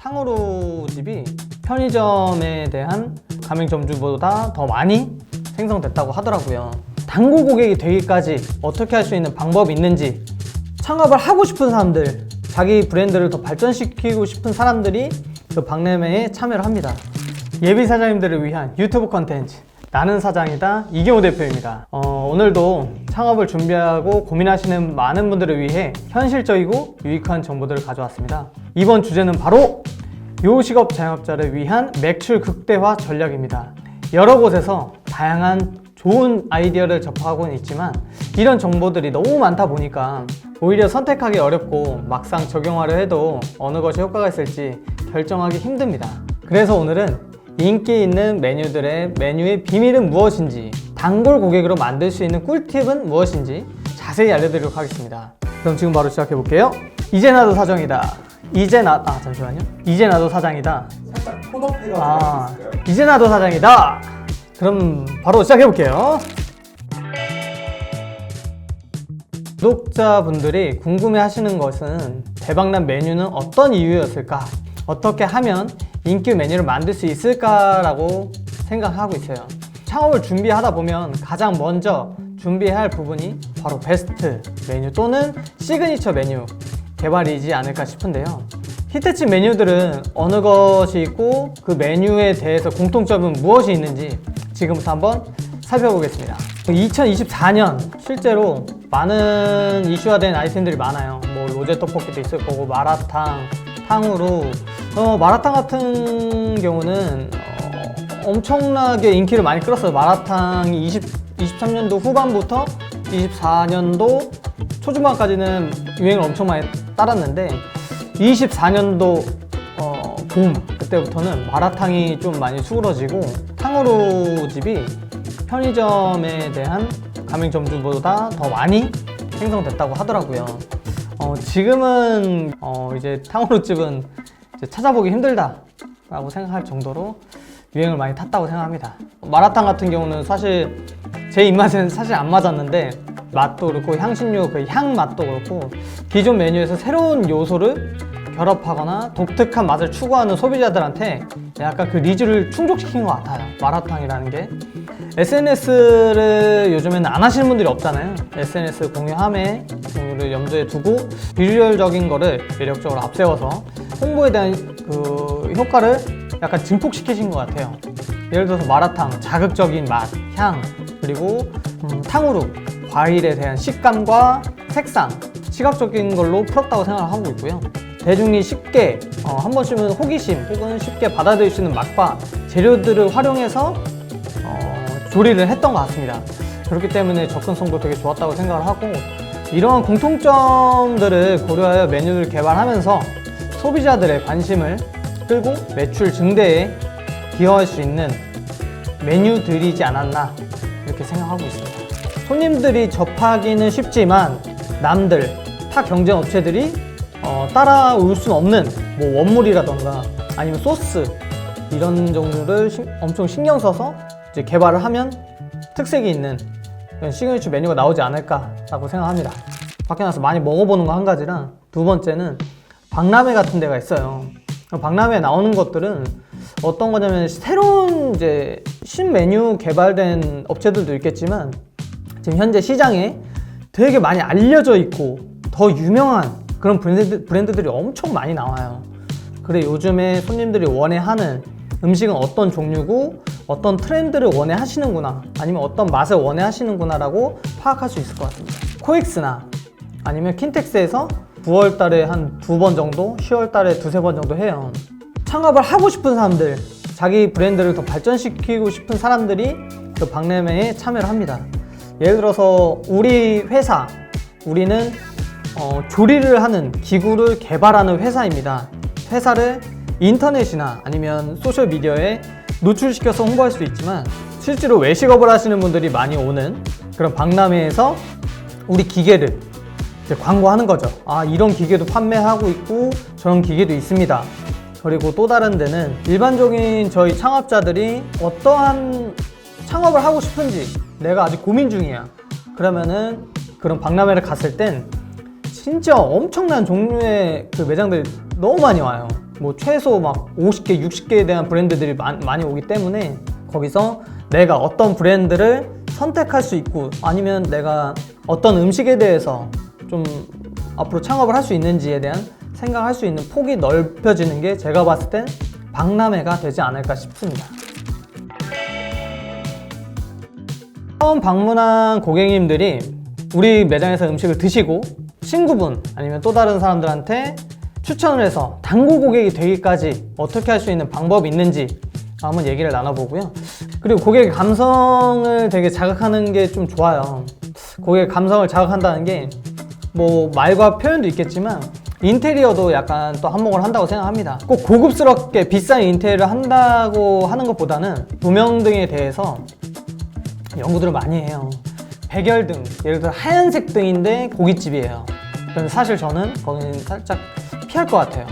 탕후루 집이 편의점에 대한 가맹점주보다 더 많이 생성됐다고 하더라고요. 단골 고객이 되기까지 어떻게 할 수 있는 방법이 있는지, 창업을 하고 싶은 사람들, 자기 브랜드를 더 발전시키고 싶은 사람들이 그 박람회에 참여를 합니다. 예비 사장님들을 위한 유튜브 컨텐츠, 나는 사장이다, 이경호 대표입니다. 오늘도 창업을 준비하고 고민하시는 많은 분들을 위해 현실적이고 유익한 정보들을 가져왔습니다. 이번 주제는 바로 요식업 자영업자를 위한 매출 극대화 전략입니다. 여러 곳에서 다양한 좋은 아이디어를 접하고는 있지만 이런 정보들이 너무 많다 보니까 오히려 선택하기 어렵고 막상 적용하려 해도 어느 것이 효과가 있을지 결정하기 힘듭니다. 그래서 오늘은 인기 있는 메뉴들의 메뉴의 비밀은 무엇인지, 단골 고객으로 만들 수 있는 꿀팁은 무엇인지 자세히 알려드리도록 하겠습니다. 그럼 지금 바로 시작해 볼게요. 이제 나도 사장이다. 이제 나도 사장이다. 살짝 톤업해가지고 할 수 있을까요? 이제 나도 사장이다. 그럼 바로 시작해 볼게요. 구독자분들이 궁금해 하시는 것은 대박난 메뉴는 어떤 이유였을까? 어떻게 하면 인기 메뉴를 만들 수 있을까라고 생각하고 있어요. 창업을 준비하다 보면 가장 먼저 준비해야 할 부분이 바로 베스트 메뉴 또는 시그니처 메뉴 개발이지 않을까 싶은데요. 히트친 메뉴들은 어느 것이 있고 그 메뉴에 대해서 공통점은 무엇이 있는지 지금부터 한번 살펴보겠습니다. 2024년 실제로 많은 이슈화된 아이템들이 많아요. 뭐 로제 떡볶이도 있을 거고, 마라탕, 탕후루. 마라탕 같은 경우는 엄청나게 인기를 많이 끌었어요. 마라탕이 23년도 후반부터 24년도 초중반까지는 유행을 엄청 많이 따랐는데 24년도 봄 그때부터는 마라탕이 좀 많이 수그러지고 탕후루 집이 편의점에 대한 가맹점주보다 더 많이 생성됐다고 하더라고요. 지금은 이제 탕후루 집은 이제 찾아보기 힘들다라고 생각할 정도로 유행을 많이 탔다고 생각합니다. 마라탕 같은 경우는 사실 제 입맛에는 사실 안 맞았는데 맛도 그렇고 향신료 그 향 맛도 그렇고 기존 메뉴에서 새로운 요소를 결합하거나 독특한 맛을 추구하는 소비자들한테 약간 그 니즈를 충족시킨 것 같아요. 마라탕이라는 게. SNS를 요즘에는 안 하시는 분들이 없잖아요. SNS 공유를 염두에 두고 비주얼적인 거를 매력적으로 앞세워서 홍보에 대한 그 효과를 약간 증폭시키신 것 같아요. 예를 들어서 마라탕, 자극적인 맛, 향, 그리고 탕후루, 과일에 대한 식감과 색상, 시각적인 걸로 풀었다고 생각을 하고 있고요. 대중이 쉽게 한 번쯤은 호기심 혹은 쉽게 받아들일 수 있는 맛과 재료들을 활용해서 조리를 했던 것 같습니다. 그렇기 때문에 접근성도 되게 좋았다고 생각을 하고, 이러한 공통점들을 고려하여 메뉴를 개발하면서 소비자들의 관심을 끌고 매출 증대에 기여할 수 있는 메뉴들이지 않았나 이렇게 생각하고 있습니다. 손님들이 접하기는 쉽지만 남들, 타 경쟁 업체들이 따라올 수 없는 뭐 원물이라던가 아니면 소스 이런 종류를 엄청 신경 써서 이제 개발을 하면 특색이 있는 그런 시그니처 메뉴가 나오지 않을까라고 생각합니다. 밖에 나서 많이 먹어보는 거 한 가지랑, 두 번째는 박람회 같은 데가 있어요. 박람회에 나오는 것들은 어떤 거냐면 새로운 이제 신메뉴 개발된 업체들도 있겠지만 지금 현재 시장에 되게 많이 알려져 있고 더 유명한 그런 브랜드들이 엄청 많이 나와요. 그래 요즘에 손님들이 원해하는 음식은 어떤 종류고 어떤 트렌드를 원해 하시는구나, 아니면 어떤 맛을 원해 하시는구나 라고 파악할 수 있을 것 같습니다. 코엑스나 아니면 킨텍스에서 9월 달에 한 2번 정도, 10월 달에 2-3번 정도 해요. 창업을 하고 싶은 사람들, 자기 브랜드를 더 발전시키고 싶은 사람들이 그 박람회에 참여를 합니다. 예를 들어서 우리 회사, 우리는 조리를 하는 기구를 개발하는 회사입니다. 회사를 인터넷이나 아니면 소셜미디어에 노출시켜서 홍보할 수도 있지만 실제로 외식업을 하시는 분들이 많이 오는 그런 박람회에서 우리 기계를 이제 광고하는 거죠. 이런 기계도 판매하고 있고 저런 기계도 있습니다. 그리고 또 다른 데는 일반적인 저희 창업자들이 어떠한 창업을 하고 싶은지 내가 아직 고민 중이야. 그러면은 그런 박람회를 갔을 땐 진짜 엄청난 종류의 그 매장들이 너무 많이 와요. 뭐 최소 막 50개, 60개에 대한 브랜드들이 많이 오기 때문에 거기서 내가 어떤 브랜드를 선택할 수 있고 아니면 내가 어떤 음식에 대해서 좀 앞으로 창업을 할 수 있는지에 대한 생각할 수 있는 폭이 넓혀지는 게 제가 봤을 땐 박람회가 되지 않을까 싶습니다. 처음 방문한 고객님들이 우리 매장에서 음식을 드시고 친구분 아니면 또 다른 사람들한테 추천을 해서 단골 고객이 되기까지 어떻게 할 수 있는 방법이 있는지 한번 얘기를 나눠보고요. 그리고 고객의 감성을 되게 자극하는 게 좀 좋아요. 고객의 감성을 자극한다는 게 뭐 말과 표현도 있겠지만 인테리어도 약간 또 한몫을 한다고 생각합니다. 꼭 고급스럽게 비싼 인테리어를 한다고 하는 것보다는 조명 등에 대해서 연구들을 많이 해요. 백열등, 예를 들어 하얀색 등인데 고깃집이에요. 그럼 사실 저는 거기는 살짝 피할 것 같아요.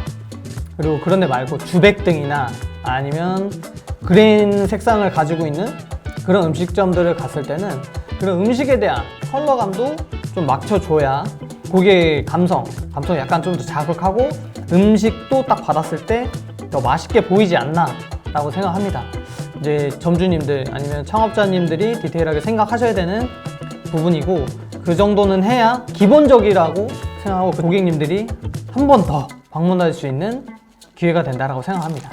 그리고 그런 데 말고 주백등이나 아니면 그린 색상을 가지고 있는 그런 음식점들을 갔을 때는 그런 음식에 대한 컬러감도 좀 맞춰줘야 고객의 감성을 약간 좀 더 자극하고 음식도 딱 받았을 때 더 맛있게 보이지 않나 라고 생각합니다. 이제 점주님들 아니면 창업자님들이 디테일하게 생각하셔야 되는 부분이고 그 정도는 해야 기본적이라고 생각하고 고객님들이 한 번 더 방문할 수 있는 기회가 된다고 생각합니다.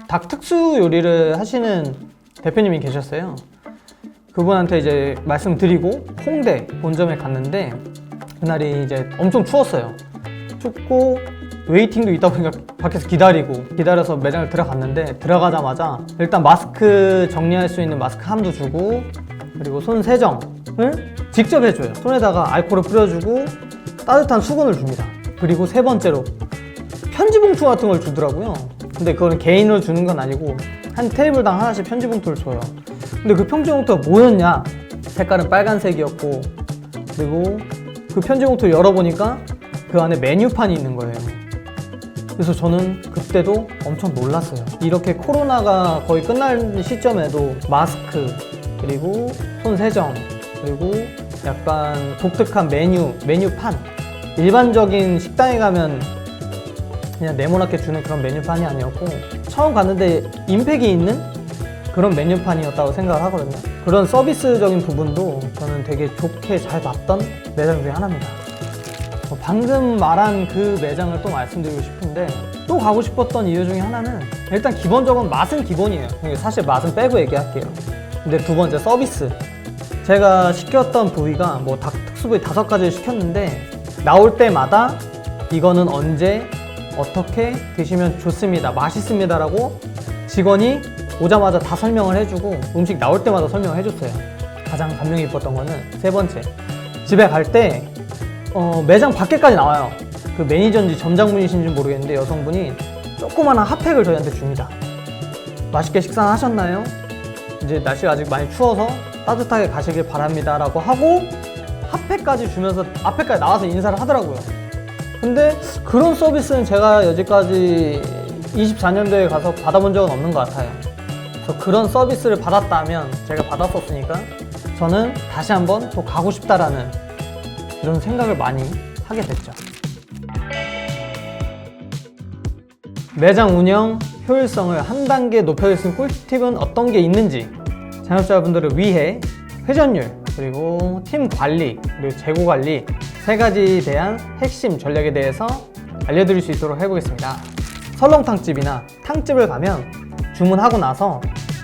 닭 특수 요리를 하시는 대표님이 계셨어요. 그분한테 이제 말씀드리고 홍대 본점에 갔는데 그날이 이제 엄청 추웠어요. 춥고 웨이팅도 있다 보니까 밖에서 기다려서 매장을 들어갔는데 들어가자마자 일단 마스크 정리할 수 있는 마스크 함도 주고 그리고 손 세정을 직접 해줘요. 손에다가 알코올을 뿌려주고 따뜻한 수건을 줍니다. 그리고 세 번째로 편지 봉투 같은 걸 주더라고요. 근데 그거는 개인으로 주는 건 아니고 한 테이블당 하나씩 편지 봉투를 줘요. 근데 그 편지 봉투가 뭐였냐? 색깔은 빨간색이었고 그리고 그 편지 봉투를 열어보니까 그 안에 메뉴판이 있는 거예요. 그래서 저는 그때도 엄청 놀랐어요. 이렇게 코로나가 거의 끝날 시점에도 마스크 그리고 손 세정 그리고 약간 독특한 메뉴판 일반적인 식당에 가면 그냥 네모나게 주는 그런 메뉴판이 아니었고 처음 갔는데 임팩이 있는 그런 메뉴판이었다고 생각을 하거든요. 그런 서비스적인 부분도 저는 되게 좋게 잘 봤던 매장 중에 하나입니다. 방금 말한 그 매장을 또 말씀드리고 싶은데 또 가고 싶었던 이유 중에 하나는 일단 기본적으로 맛은 기본이에요. 사실 맛은 빼고 얘기할게요. 근데 두 번째 서비스. 제가 시켰던 부위가 뭐 닭 특수부위 5가지를 시켰는데 나올 때마다 이거는 언제 어떻게 드시면 좋습니다, 맛있습니다 라고 직원이 오자마자 다 설명을 해주고 음식 나올 때마다 설명을 해줬어요. 가장 감명 깊었던 거는 세 번째, 집에 갈 때 매장 밖에까지 나와요. 그 매니저인지 점장분이신지 모르겠는데 여성분이 조그마한 핫팩을 저희한테 줍니다. 맛있게 식사하셨나요? 이제 날씨가 아직 많이 추워서 따뜻하게 가시길 바랍니다 라고 하고 핫팩까지 주면서 앞에까지 나와서 인사를 하더라고요. 근데 그런 서비스는 제가 여지까지 24년도에 가서 받아본 적은 없는 것 같아요. 그래서 그런 서비스를 받았다면 제가 받았었으니까 저는 다시 한번 또 가고 싶다라는 이런 생각을 많이 하게 됐죠. 매장 운영 효율성을 한 단계 높여줄 수 있는 꿀팁은 어떤 게 있는지 자영업자분들을 위해 회전율 그리고 팀 관리 그리고 재고 관리 세 가지에 대한 핵심 전략에 대해서 알려드릴 수 있도록 해보겠습니다. 설렁탕집이나 탕집을 가면 주문하고 나서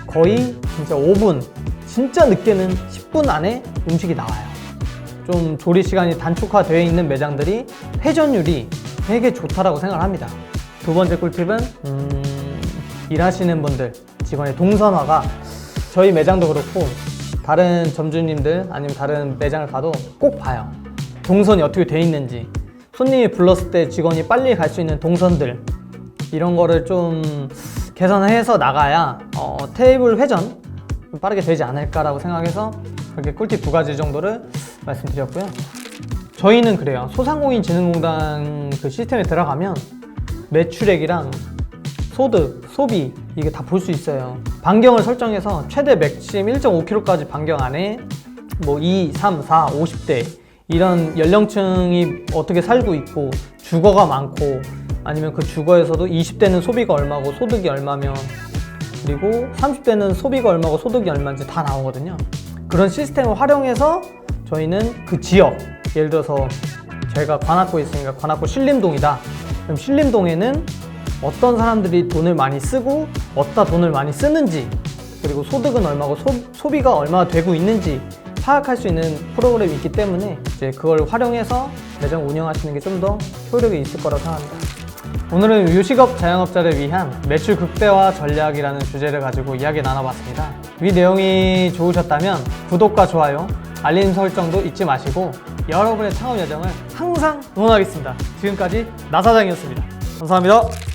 거의 진짜 5분, 진짜 늦게는 10분 안에 음식이 나와요. 좀 조리 시간이 단축화되어 있는 매장들이 회전율이 되게 좋다라고 생각을 합니다. 두 번째 꿀팁은 일하시는 분들, 직원의 동선화가 저희 매장도 그렇고 다른 점주님들 아니면 다른 매장을 가도 꼭 봐요. 동선이 어떻게 돼 있는지, 손님이 불렀을 때 직원이 빨리 갈 수 있는 동선들 이런 거를 좀 개선해서 나가야 테이블 회전 빠르게 되지 않을까라고 생각해서 그렇게 꿀팁 2가지 정도를 말씀드렸고요. 저희는 그래요. 소상공인진흥공단 그 시스템에 들어가면 매출액이랑 소득, 소비 이게 다 볼 수 있어요. 반경을 설정해서 최대 맥심 1.5kg까지 반경 안에 뭐 2, 3, 4, 50대 이런 연령층이 어떻게 살고 있고 주거가 많고 아니면 그 주거에서도 20대는 소비가 얼마고 소득이 얼마면, 그리고 30대는 소비가 얼마고 소득이 얼마인지 다 나오거든요. 그런 시스템을 활용해서 저희는 그 지역, 예를 들어서 제가 관악구에 있으니까 관악구 신림동이다. 그럼 신림동에는 어떤 사람들이 돈을 많이 쓰고 어디다 돈을 많이 쓰는지, 그리고 소득은 얼마고 소비가 얼마나 되고 있는지 파악할 수 있는 프로그램이 있기 때문에 이제 그걸 활용해서 매장 운영하시는 게 좀 더 효력이 있을 거라고 생각합니다. 오늘은 요식업 자영업자를 위한 매출 극대화 전략이라는 주제를 가지고 이야기 나눠봤습니다. 이 내용이 좋으셨다면 구독과 좋아요, 알림 설정도 잊지 마시고 여러분의 창업 여정을 항상 응원하겠습니다. 지금까지 나사장이었습니다. 감사합니다.